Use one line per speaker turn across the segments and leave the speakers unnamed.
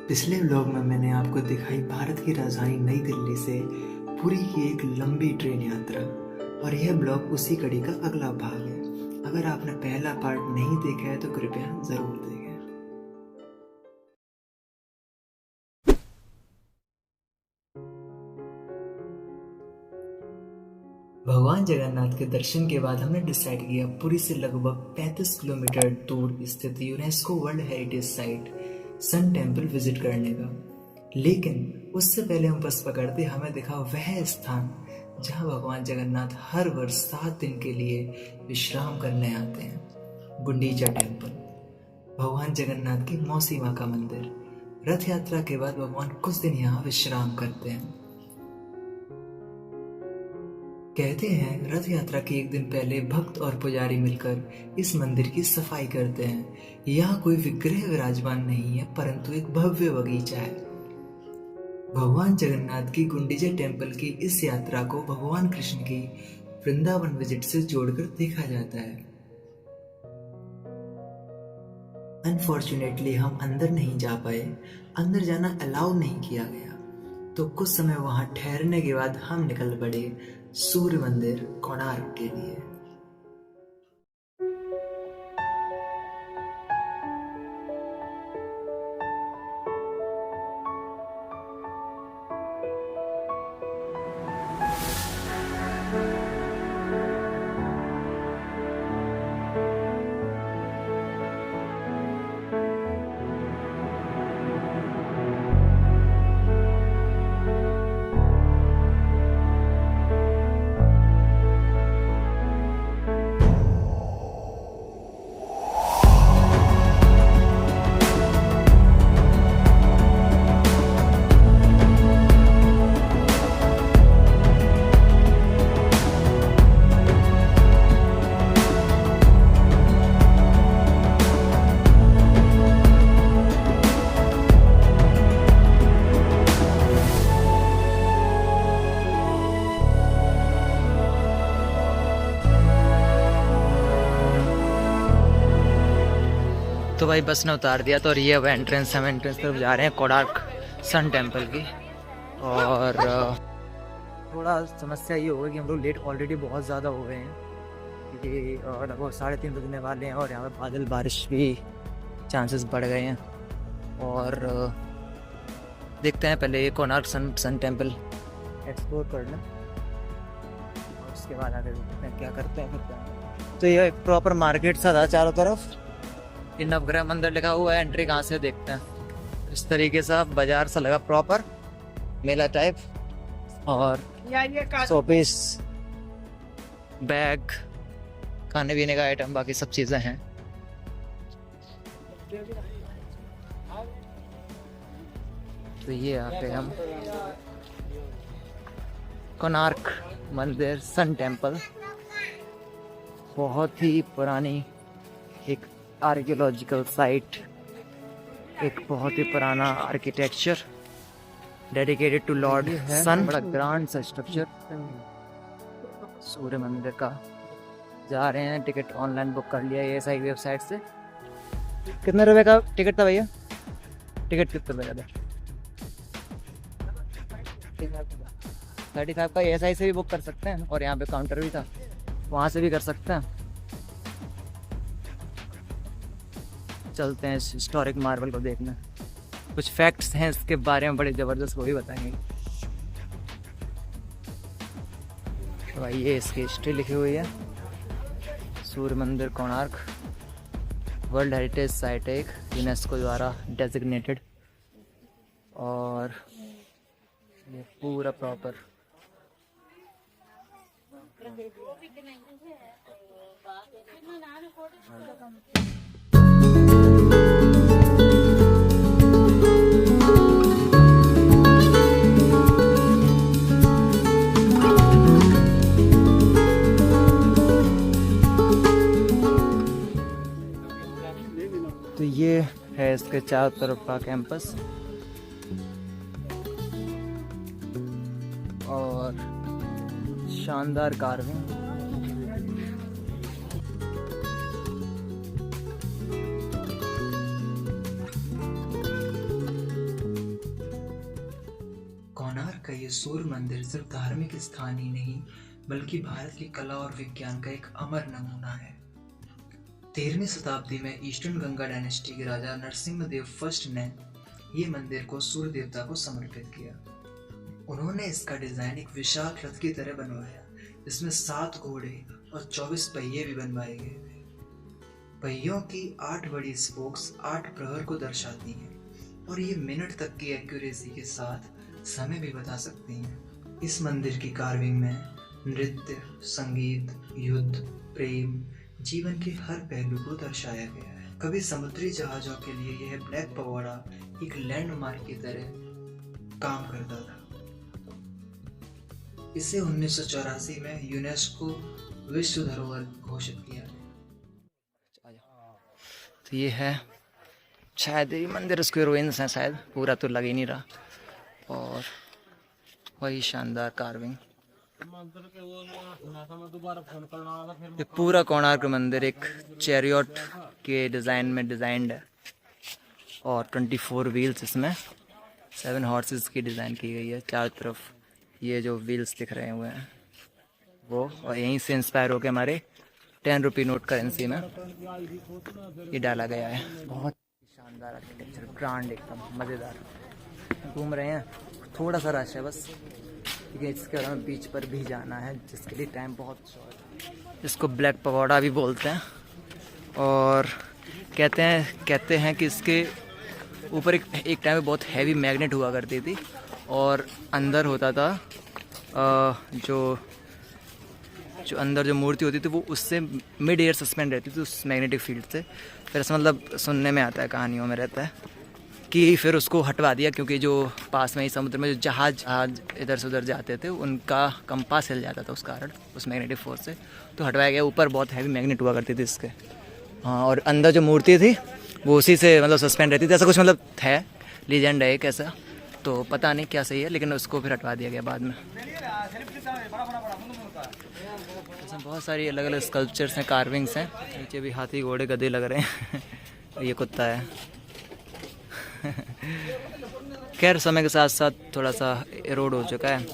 पिछले व्लॉग में मैंने आपको दिखाई भारत की राजधानी नई दिल्ली से पुरी की एक लंबी ट्रेन यात्रा, और यह ब्लॉग उसी कड़ी का अगला भाग है। अगर आपने पहला पार्ट नहीं देखा है तो कृपया जरूर देखें। भगवान जगन्नाथ के दर्शन के बाद हमने डिसाइड किया पुरी से लगभग 35 किलोमीटर दूर स्थित UNESCO world heritage site sun temple visit करने का। लेकिन उससे पहले हम बस पकड़ते हमें दिखा वह स्थान जहां भगवान जगन्नाथ हर वर्ष 7 दिन के लिए विश्राम करने आते हैं, गुंडीचा टेम्पल, भगवान जगन्नाथ की मौसी माँ का मंदिर। रथ यात्रा के बाद भगवान कुछ दिन यहाँ विश्राम करते हैं। कहते हैं रथ यात्रा के एक दिन पहले भक्त और पुजारी मिलकर इस मंदिर की सफाई करते हैं। यहाँ कोई विग्रह विराजमान नहीं है, परंतु एक भव्य बगीचा है। भगवान जगन्नाथ की गुंडीचा टेम्पल की इस यात्रा को भगवान कृष्ण की वृंदावन विजिट से जोड़कर देखा जाता है। अनफॉर्चुनेटली हम अंदर नहीं जा पाए, अंदर जाना अलाउ नहीं किया गया। तो कुछ समय वहां ठहरने के बाद हम निकल पड़े सूर्य मंदिर कोणार्क के लिए।
तो भाई बस ने उतार दिया, तो और ये अब एंट्रेंस, हम एंट्रेंस तरफ जा रहे हैं कोणार्क सन टेम्पल की। और थोड़ा समस्या ये होगा कि हम लोग लेट ऑलरेडी बहुत ज़्यादा हो गए हैं, क्योंकि लगभग 3:30 बजने वाले हैं और यहाँ पे बादल बारिश भी चांसेस बढ़ गए हैं। और देखते हैं, पहले ये कोणार्क सन टेम्पल एक्सप्लोर कर लें और उसके बाद आगे देखते हैं क्या करते हैं फिर। तो ये एक प्रॉपर मार्केट सा था, चारों तरफ ये नवग्रह मंदिर लिखा हुआ है। एंट्री कहाँ से देखते हैं। इस तरीके से बाजार सा लगा, प्रॉपर मेला टाइप, और शोपीस, बैग, खाने पीने का आइटम, बाकी सब चीज़ें हैं। तो ये यहाँ पे हम कोणार्क मंदिर सन टेम्पल, बहुत ही पुरानी एक आर्कियोलॉजिकल साइट, एक बहुत ही पुराना आर्किटेक्चर डेडिकेटेड टू लॉर्ड सन। बड़ा ग्रांड सा स्ट्रक्चर सूर्य मंदिर का। जा रहे हैं, टिकट ऑनलाइन बुक कर लिया ये सही वेबसाइट से। कितने रुपए का टिकट था भैया? टिकट कितने रुपए का था? 35 का। ESI से भी बुक कर सकते हैं, और यहाँ पे काउंटर भी था, वहाँ से भी कर सकते हैं। चलते हैं हिस्टोरिक मार्बल को देखने, कुछ फैक्ट्स हैं इसके बारे में बड़े ज़बरदस्त, वो भी बताएंगे। तो भाई ये इसकी हिस्ट्री लिखी हुई है। सूर्य मंदिर कोणार्क वर्ल्ड हेरिटेज साइट, एक यूनेस्को द्वारा डेजिग्नेटेड, और ये पूरा प्रॉपर तो ये है इसके चारों तरफ का कैंपस, और शानदार कार्विंग।
का ये सूर्य मंदिर सिर्फ धार्मिक स्थान ही नहीं बल्कि भारत की कला और विज्ञान का एक अमर नमूना है। 13वीं शताब्दी में ईस्टर्न गंगा डायनेस्टी के राजा नरसिम्हदेव फर्स्ट ने ये मंदिर को सूर्य देवता को समर्पित किया। उन्होंने इसका डिजाइन एक विशाल रथ की तरह बनवाया, जिसमें 7 घोड़े और 24 पहिए भी बनवाए गए थे। पहियों की 8 बड़ी स्पोक्स 8 प्रहर को दर्शाती हैं और ये मिनट तक की एक्यूरेसी के साथ समय भी बता सकती हैं। इस मंदिर की कार्विंग में नृत्य, संगीत, युद्ध, प्रेम, जीवन के हर पहलू को दर्शाया गया है। कभी समुद्री जहाजों के लिए यह ब्लैक पगोड़ा एक लैंडमार्क की तरह काम करता था। इसे 1984 में यूनेस्को विश्व धरोहर घोषित किया गया।
तो ये है शायद ये मंदिर, उसके रुइंस हैं शायद, पूरा तो लग ही नहीं रहा। और वही शानदार कार्विंग। ये पूरा कोणार्क मंदिर एक चैरियट के डिज़ाइन में डिज़ाइंड है और 24 व्हील्स, इसमें 7 हॉर्सेस की डिज़ाइन की गई है। चारों तरफ ये जो व्हील्स दिख रहे हुए हैं वो, और यहीं से इंस्पायर होकर हमारे 10 रुपये नोट करेंसी में ये डाला गया है। बहुत शानदार आर्किटेक्चर, ग्रांड, एकदम मज़ेदार। घूम रहे हैं, थोड़ा सा रश है बस, क्योंकि इसके बाद हमें बीच पर भी जाना है, जिसके लिए टाइम बहुत शॉर्ट है। इसको ब्लैक पगोड़ा भी बोलते हैं और कहते हैं कि इसके ऊपर एक टाइम में बहुत हैवी मैग्नेट हुआ करती थी और अंदर होता था जो अंदर जो मूर्ति होती थी वो उससे मिड एयर सस्पेंड रहती थी उस मैग्नेटिक फील्ड से। फिर ऐसा मतलब सुनने में आता है, कहानियों में रहता है कि फिर उसको हटवा दिया, क्योंकि जो पास में ही समुद्र में जो जहाज इधर से उधर जाते थे उनका कंपास हिल जाता था उस कारण, उस मैग्नेटिक फोर्स से, तो हटवाया गया। ऊपर बहुत हैवी मैग्नेट हुआ करती थी इसके, हाँ, और अंदर जो मूर्ति थी वो उसी से मतलब सस्पेंड रहती थी, ऐसा कुछ मतलब है, लीजेंड है एक ऐसा, तो पता नहीं क्या सही है, लेकिन उसको फिर हटवा दिया गया बाद में। इसमें बहुत सारी अलग अलग स्कल्पचर्स हैं, कार्विंग्स हैं। नीचे भी हाथी, घोड़े, गधे लग रहे हैं। ये कुत्ता है। खैर समय के साथ साथ थोड़ा सा एरोड हो चुका है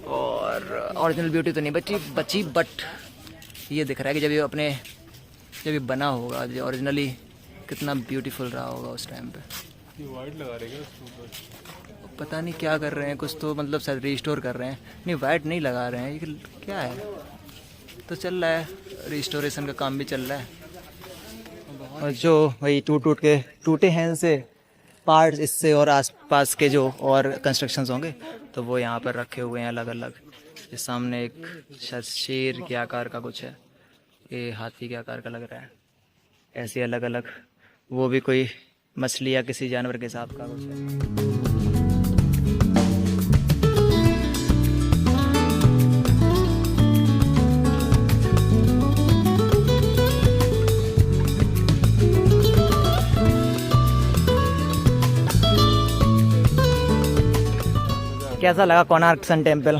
और ओरिजिनल ब्यूटी तो नहीं बची, बट ये दिख रहा है कि जब ये बना होगा, जो ओरिजिनली कितना ब्यूटीफुल रहा होगा उस टाइम पे।
ये वाइट लगा रहे हैं उसके ऊपर,
पता नहीं क्या कर रहे हैं, कुछ तो मतलब शायद रिस्टोर कर रहे हैं। नहीं, वाइट नहीं लगा रहे हैं, ये क्या है, तो चल रहा है, रिस्टोरेशन का काम भी चल रहा है। और जो वही टूटे हैं इनसे पार्ट्स, इससे और आसपास के जो और कंस्ट्रक्शंस होंगे तो वो यहाँ पर रखे हुए हैं अलग अलग। इस सामने एक शायद शेर के आकार का कुछ है, ये हाथी के आकार का लग रहा है। ऐसे अलग अलग, वो भी कोई मछली या किसी जानवर के हिसाब का कुछ है। कैसा लगा कोणार्क सन टेम्पल?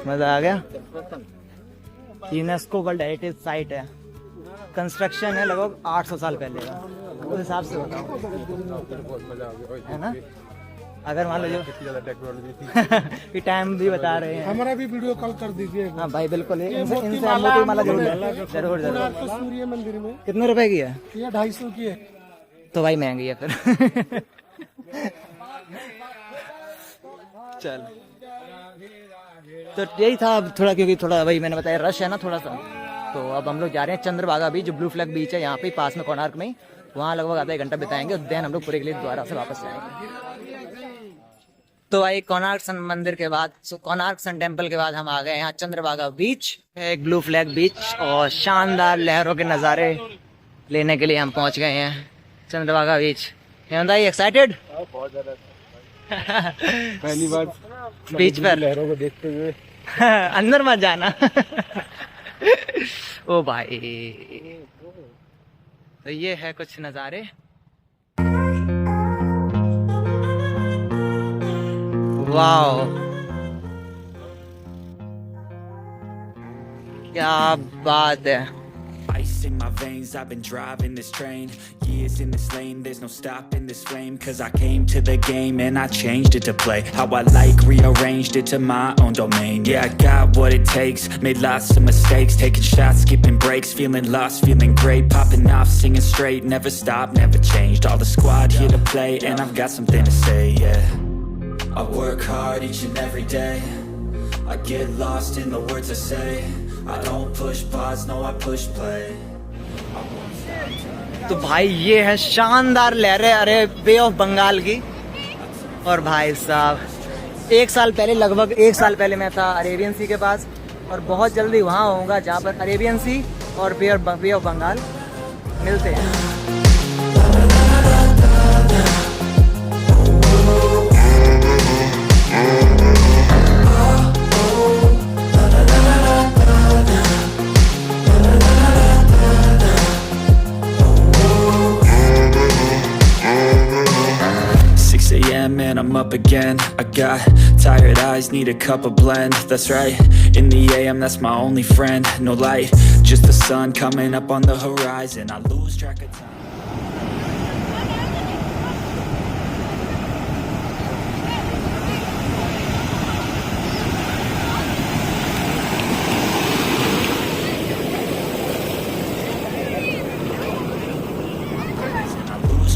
मजा आ गया। यूनेस्को वर्ल्ड हेरिटेज साइट है, कंस्ट्रक्शन है लगभग 800 साल पहले का, उस हिसाब से बताओ, है ना? अगर मान लो टेक्नोलॉजी टाइम भी बता रहे हैं,
हमारा भी वीडियो कॉल कर दीजिए।
हाँ भाई बिल्कुल, इनसे माला जरूर
सूर्य मंदिर में
कितने रुपए की है?
ये 250 की है।
तो भाई महंगी है फिर। चल, तो यही था थोड़ा, क्योंकि थोड़ा वही मैंने बताया रश है ना थोड़ा सा, तो अब हम लोग जा रहे हैं चंद्रभागा बीच, जो ब्लू फ्लैग बीच है यहाँ पे पास में कोणार्क में ही, वहाँ लगभग आधा 1 घंटा बिताएंगे और देन हम लोग पूरे के लिए दोबारा से वापस जाएंगे। तो भाई कोणार्क सन मंदिर के बाद, कोणार्क सन टेम्पल के बाद हम आ गए यहाँ चंद्रभागा बीच, एक ब्लू फ्लैग बीच, और शानदार लहरों के नज़ारे लेने के लिए हम पहुँच गए हैं चंद्रभागा बीच। एक्साइटेड?
पहली बार
बीच पर
लहरों को देखते हुए।
अंदर मत जाना। ओ भाई, तो ये है कुछ नज़ारे। वाओ, क्या बात है।
lanes. I've been driving this train, years in this lane. There's no stopping this flame, cause I came to the game and I changed it to play how I like, rearranged it to my own domain. Yeah, I got what it takes, made lots of mistakes, taking shots, skipping breaks, feeling lost, feeling great, popping off, singing straight, never stopped, never changed. All the squad here to play, and I've got something to say, yeah. I work hard each and every day, I get lost in the words I say, I don't push pause, no I push play.
तो भाई ये है शानदार लहरें अरे बे of Bengal की। और भाई साहब लगभग एक साल पहले मैं था अरेबियन सी के पास, और बहुत जल्दी वहाँ होऊंगा जहाँ पर अरेबियन सी और बे ऑफ बंगाल मिलते हैं।
And I'm up again. I got tired eyes, need a cup of blend. That's right, in the AM, that's my only friend. No light, just the sun coming up on the horizon. I lose track of time.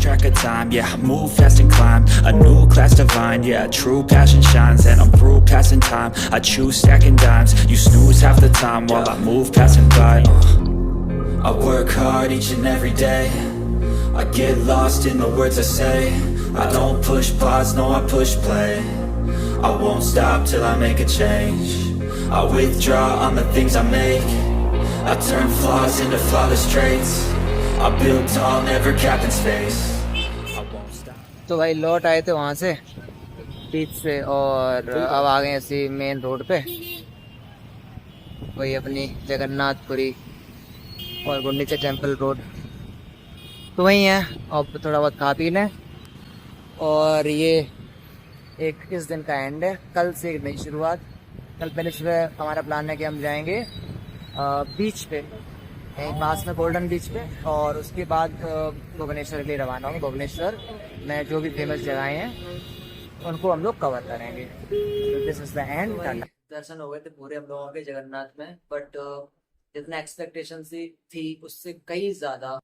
Track of time, yeah, I move fast and climb a new class divine, yeah, true passion shines, and I'm through passing time. I choose stacking dimes, you snooze half the time while I move passing by. I work hard each and every day, I get lost in the words I say, I don't push pause, no I push play. I won't stop till I make a change, I withdraw on the things I make, I turn flaws into flawless traits, I build tall, never capped in space.
तो भाई लौट आए थे वहाँ से बीच से, और अब आ गए ऐसी मेन रोड पे, वही अपनी जगन्नाथपुरी और गुंडीचा टेम्पल रोड तो वही है। अब थोड़ा बहुत खा पी लें, और ये एक इस दिन का एंड है, कल से एक नई शुरुआत। कल पहले सुबह हमारा प्लान है कि हम जाएंगे बीच पे, यहीं पास में गोल्डन बीच पे, और उसके बाद भुवनेश्वर के लिए रवाना होंगे। भुवनेश्वर में जो भी फेमस जगहें हैं उनको हम लोग कवर करेंगे। This is the end. दर्शन हो गए थे पूरे हम लोगों के जगन्नाथ में, बट जितना एक्सपेक्टेशन थी उससे कई ज़्यादा,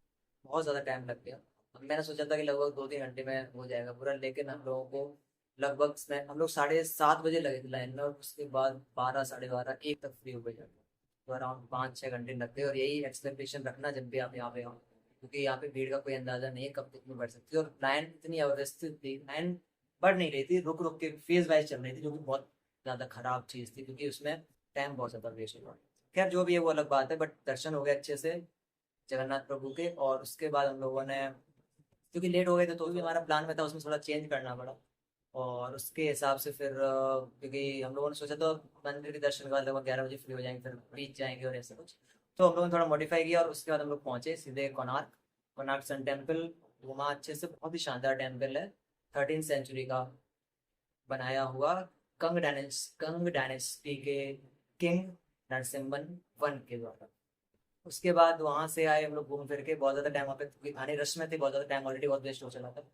बहुत ज़्यादा टाइम लग गया। मैंने सोचा था कि लगभग 2-3 घंटे में हो जाएगा पूरा, लेकिन हम लोगों को लगभग हम लोग 7:30 बजे लगे थे लाइन में, और उसके बाद 12, 12:30, 1 तक फ्री हो गए, तो अराउंड 5-6 घंटे लगते हैं। और यही एक्सपेक्टेशन रखना जब भी आप यहाँ पे आओ, क्योंकि यहाँ पे भीड़ का कोई अंदाजा नहीं है कब कितनी बढ़ सकती है। और लाइन इतनी अव्यवस्थित थी, लाइन बढ़ नहीं रही थी, रुक रुक के फेज वाइज चल रही थी, जो कि बहुत ज़्यादा खराब चीज़ थी, क्योंकि उसमें टाइम बहुत ज़्यादा वेस्ट हुआ। खैर जो भी है वो अलग बात है, बट दर्शन हो गए अच्छे से जगन्नाथ प्रभु के। और उसके बाद हम लोगों ने, क्योंकि लेट हो गए थे, तो भी हमारा प्लान में था उसमें थोड़ा चेंज करना पड़ा, और उसके हिसाब से फिर क्योंकि हम लोगों ने सोचा तो मंदिर के दर्शन के बाद लगभग 11 बजे फ्री हो जाएंगे, फिर बीच जाएंगे और ऐसा कुछ, तो हम लोगों ने थोड़ा मॉडिफाई किया। और उसके बाद हम लोग पहुँचे सीधे कोणार्क सन टेम्पल, घुमा अच्छे से। बहुत ही शानदार टेम्पल है, 13th सेंचुरी का बनाया हुआ, कंग डायनेस्टी के किंग नरसिम्हन वन के द्वारा। उसके बाद वहाँ से आए हम लोग घूम फिर के, बहुत ज़्यादा टाइम वहाँ पे आने रश में थे, बहुत ज़्यादा टाइम ऑलरेडी बहुत वेस्ट हो चला था।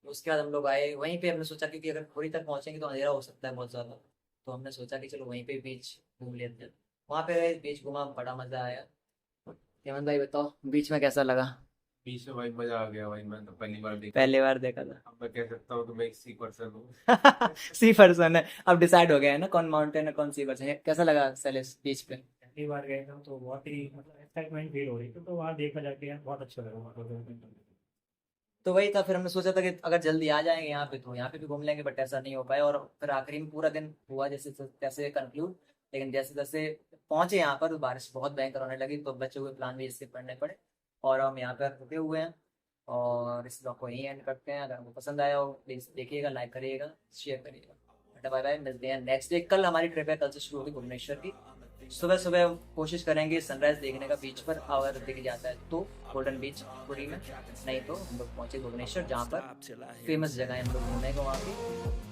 उसके बाद हम लोग आए वहीं पे, हमने सोचा क्योंकि अगर थोड़ी तक पहुँचेंगे तो अंधेरा हो सकता है बहुत ज़्यादा, तो हमने सोचा कि चलो वहीं पे बीच घूम लेते हैं। वहाँ पे गए, बीच घूमा, बड़ा मज़ा आया। हेमंत भाई बताओ बीच में कैसा लगा?
बीच में भाई मजा आ गया भाई, मैं तो पहली बार देखा था।
अब
मैं कह सकता हूँ कि मैं एक सी पर्सन हूँ।
सी पर्सन है, अब डिसाइड हो गया है ना कौन माउंटेन है कौन सी पर्सन है। कैसा लगा सैलिस बीच पे?
पहली बार गए थे तो बहुत ही मतलब एक्साइटमेंट फील हो रही थी, तो वहाँ देखा जाके बहुत अच्छा लगा।
तो वही था, फिर हमने सोचा था कि अगर जल्दी आ जाएंगे यहाँ पे तो यहाँ पे भी घूम लेंगे, बट ऐसा नहीं हो पाया। और फिर आखिरी में पूरा दिन हुआ जैसे तैसे कंक्लूड, लेकिन जैसे तैसे पहुंचे यहाँ पर बारिश बहुत भयंकर होने लगी, तो बच्चों के प्लान भी इससे पढ़ने पड़े, और हम यहाँ पर रुके हुए हैं। और इस ब्लॉग को यहीं एंड करते हैं। अगर आपको पसंद आया हो प्लीज़ देखिएगा, लाइक करिएगा, शेयर करिएगा। बाय बाय, मिलते हैं नेक्स्ट डे। कल हमारी ट्रिप है, कल से शुरू होगी भुवनेश्वर की। सुबह सुबह कोशिश करेंगे सनराइज देखने का बीच पर, अगर दिख जाता है तो गोल्डन बीच पुरी में, नहीं तो हम लोग पहुँचे भुवनेश्वर, जहाँ पर फेमस जगह है हम लोग घूमेंगे वहाँ की।